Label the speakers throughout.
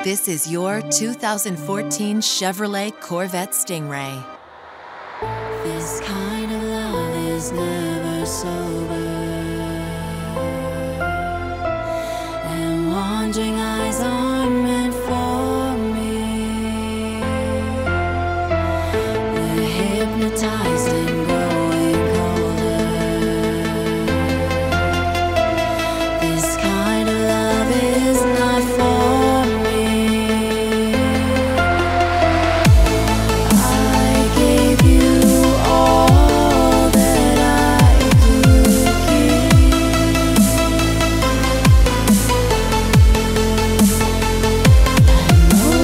Speaker 1: This is your 2014 Chevrolet Corvette Stingray.
Speaker 2: This kind of love is never sober, and wandering eyes aren't meant for me. We're hypnotized and growing colder. This kind of love is not for me. I gave you all that I could give. I know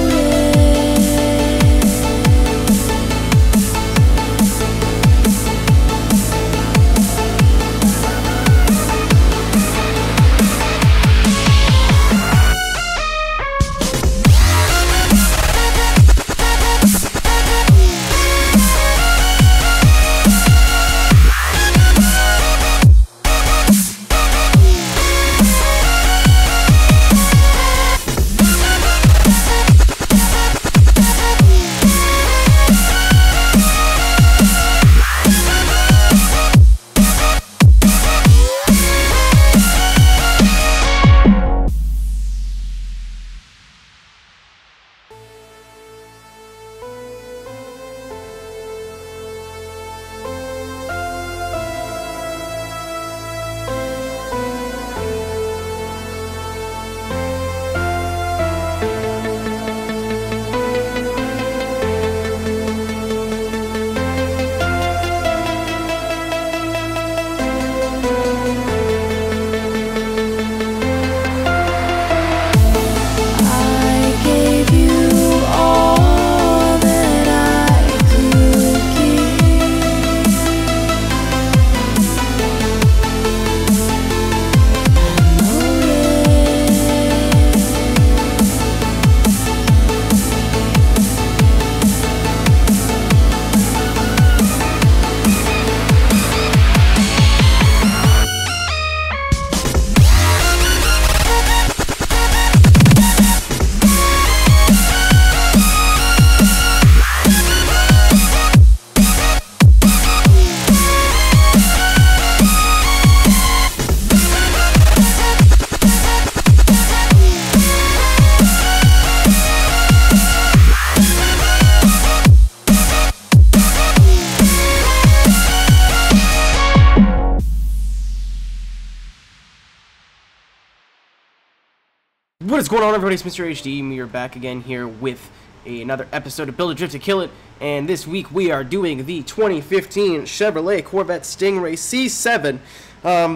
Speaker 3: What is going on, everybody? It's MrAeroHD. We are back again here with another episode of Build a Drift to Kill It, and this week we are doing the 2015 Chevrolet Corvette Stingray C7.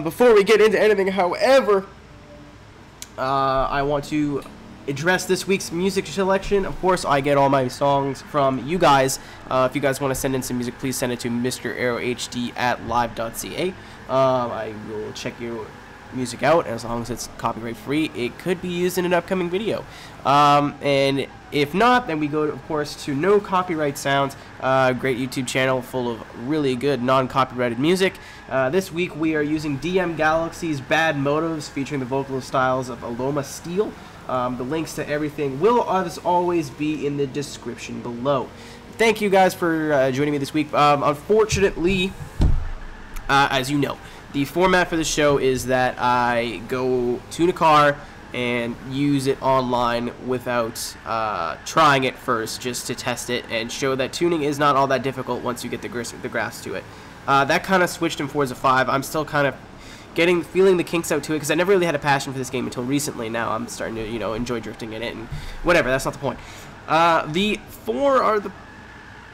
Speaker 3: Before we get into anything, however, I want to address this week's music selection. Of course, I get all my songs from you guys. If you guys want to send in some music, please send it to MrAeroHD at live.ca. I will check your music out, as long as it's copyright free. It could be used in an upcoming video, and if not, then we go of course to No Copyright Sounds, great YouTube channel full of really good non-copyrighted music. This week we are using DM Galaxy's Bad Motives, featuring the vocal styles of Aloma Steel. The links to everything will, as always, be in the description below. Thank you guys for joining me this week. Unfortunately, as you know, the format for the show is that I go tune a car and use it online without trying it first, just to test it and show that tuning is not all that difficult once you get the grasp to it. That kind of switched in Forza 5. I'm still kind of feeling the kinks out to it, because I never really had a passion for this game until recently. Now I'm starting to, enjoy drifting in it and whatever. That's not the point.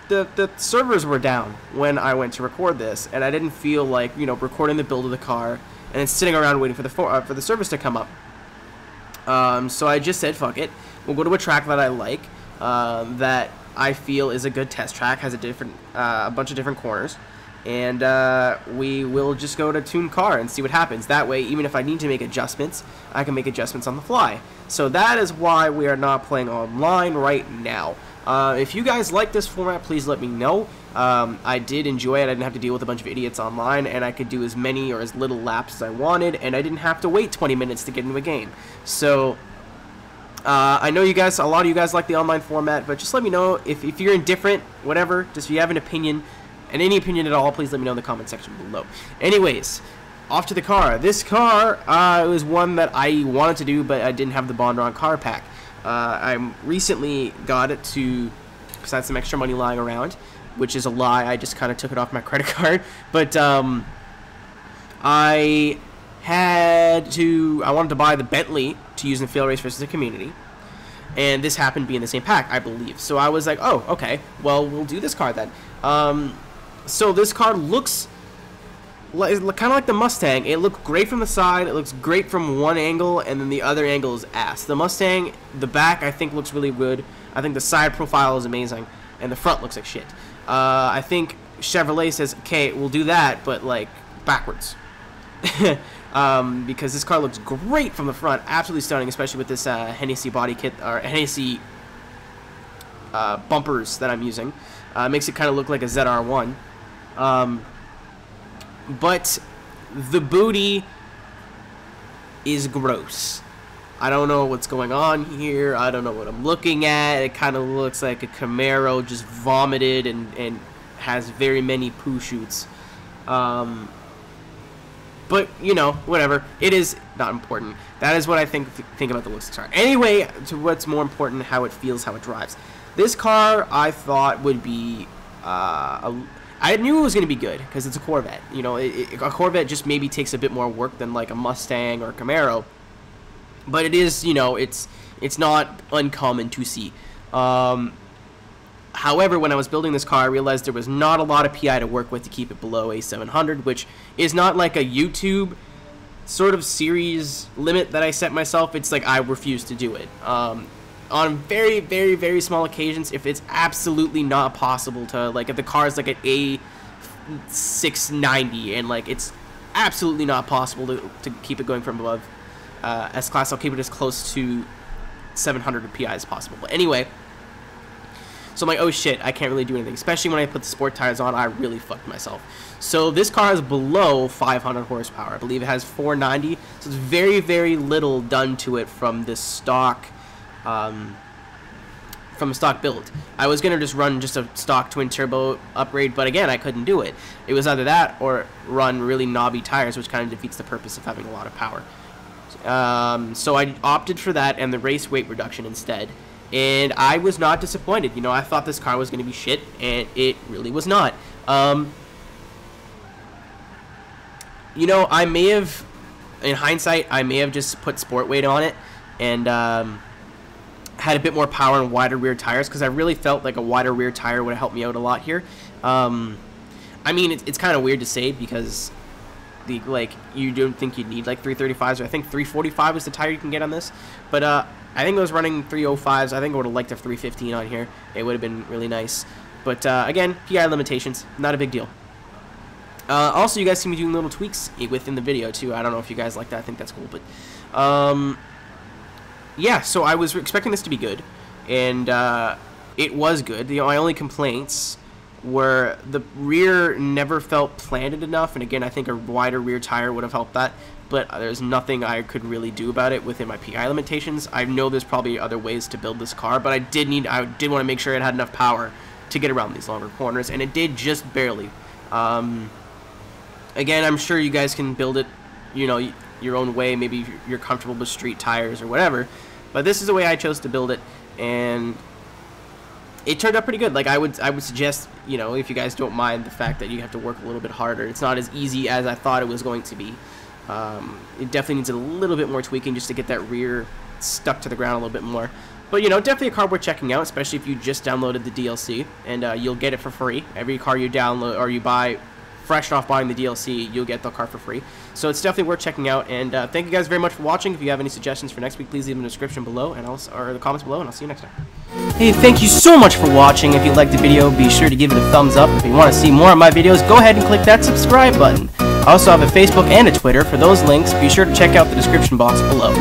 Speaker 3: The servers were down when I went to record this, and I didn't feel like, recording the build of the car and then sitting around waiting for the servers to come up. So I just said, fuck it. We'll go to a track that I like, that I feel is a good test track, has a bunch of different corners, and we will just go to tune car and see what happens. That way, even if I need to make adjustments, I can make adjustments on the fly. So that is why we are not playing online right now. If you guys like this format, please let me know. I did enjoy it. I didn't have to deal with a bunch of idiots online, and I could do as many or as little laps as I wanted, and I didn't have to wait 20 minutes to get into a game. So I know a lot of you guys like the online format, but just let me know if you're indifferent, whatever, just if you have an opinion, and any opinion at all, please let me know in the comment section below. Anyways, off to the car. This car was one that I wanted to do, but I didn't have the Bondron car pack. I recently got it because I had some extra money lying around, which is a lie. I just kind of took it off my credit card. But I wanted to buy the Bentley to use in Fail Race versus the Community, and this happened to be in the same pack, I believe. So I was like, oh, okay, well, we'll do this car then. So this car looks kind of like the Mustang. It looked great from the side, it looks great from one angle, and then the other angle is ass. The Mustang, the back, I think looks really good. I think the side profile is amazing, and the front looks like shit. I think Chevrolet says, okay, we'll do that, but like backwards. Because this car looks great from the front, absolutely stunning, especially with this Hennessy body kit, or Hennessy bumpers that I'm using. Makes it kind of look like a ZR1. But the booty is gross. I don't know what's going on here. I don't know what I'm looking at. It kind of looks like a Camaro just vomited and has very many poo shoots. But, you know, whatever. It is not important. That is what I think about the looks of the car. Anyway, to what's more important, how it feels, how it drives. This car, I thought, would be... I knew it was going to be good, because it's a Corvette. You know, a Corvette just maybe takes a bit more work than, like, a Mustang or a Camaro. But it is, you know, it's not uncommon to see. However, when I was building this car, I realized there was not a lot of PI to work with to keep it below a 700, which is not like a YouTube sort of series limit that I set myself. It's like I refuse to do it. On very, very, very small occasions, if it's absolutely not possible to, like, if the car is like an A690 and, like, it's absolutely not possible to keep it going from above S-Class, I'll keep it as close to 700 PI as possible. But anyway... So I'm like, oh shit, I can't really do anything. Especially when I put the sport tires on, I really fucked myself. So this car is below 500 horsepower. I believe it has 490. So it's very, very little done to it from this stock, build. I was gonna just run just a stock twin turbo upgrade, but again, I couldn't do it. It was either that or run really knobby tires, which kind of defeats the purpose of having a lot of power. So I opted for that and the race weight reduction instead. And I was not disappointed. You know, I thought this car was going to be shit, and it really was not. You know, I may have, in hindsight, I may have just put sport weight on it and had a bit more power and wider rear tires, because I really felt like a wider rear tire would have helped me out a lot here. I mean, it's kind of weird to say, because you don't think you'd need like 335s, or I think 345 is the tire you can get on this, but I think I was running 305s. I think I would have liked a 315 on here. It would have been really nice. But again, PI limitations, not a big deal. Also, you guys see me doing little tweaks within the video too. I don't know if you guys like that. I think that's cool. But yeah, so I was expecting this to be good, and it was good. You know, my only complaints were the rear never felt planted enough, and again, I think a wider rear tire would have helped that. But there's nothing I could really do about it within my PI limitations. I know there's probably other ways to build this car, but I did want to make sure it had enough power to get around these longer corners, and it did just barely. Again, I'm sure you guys can build it, you know, your own way. Maybe you're comfortable with street tires or whatever, but this is the way I chose to build it, and it turned out pretty good. Like, I would suggest, you know, if you guys don't mind the fact that you have to work a little bit harder, it's not as easy as I thought it was going to be. It definitely needs a little bit more tweaking just to get that rear stuck to the ground a little bit more. But, you know, definitely a car worth checking out, especially if you just downloaded the DLC, and you'll get it for free. Every car you download or you buy fresh off buying the DLC, you'll get the car for free. So it's definitely worth checking out, and thank you guys very much for watching. If you have any suggestions for next week, please leave them in the description below, and or the comments below, and I'll see you next time. Hey, thank you so much for watching. If you liked the video, be sure to give it a thumbs up. If you want to see more of my videos, go ahead and click that subscribe button. I also have a Facebook and a Twitter. For those links, be sure to check out the description box below.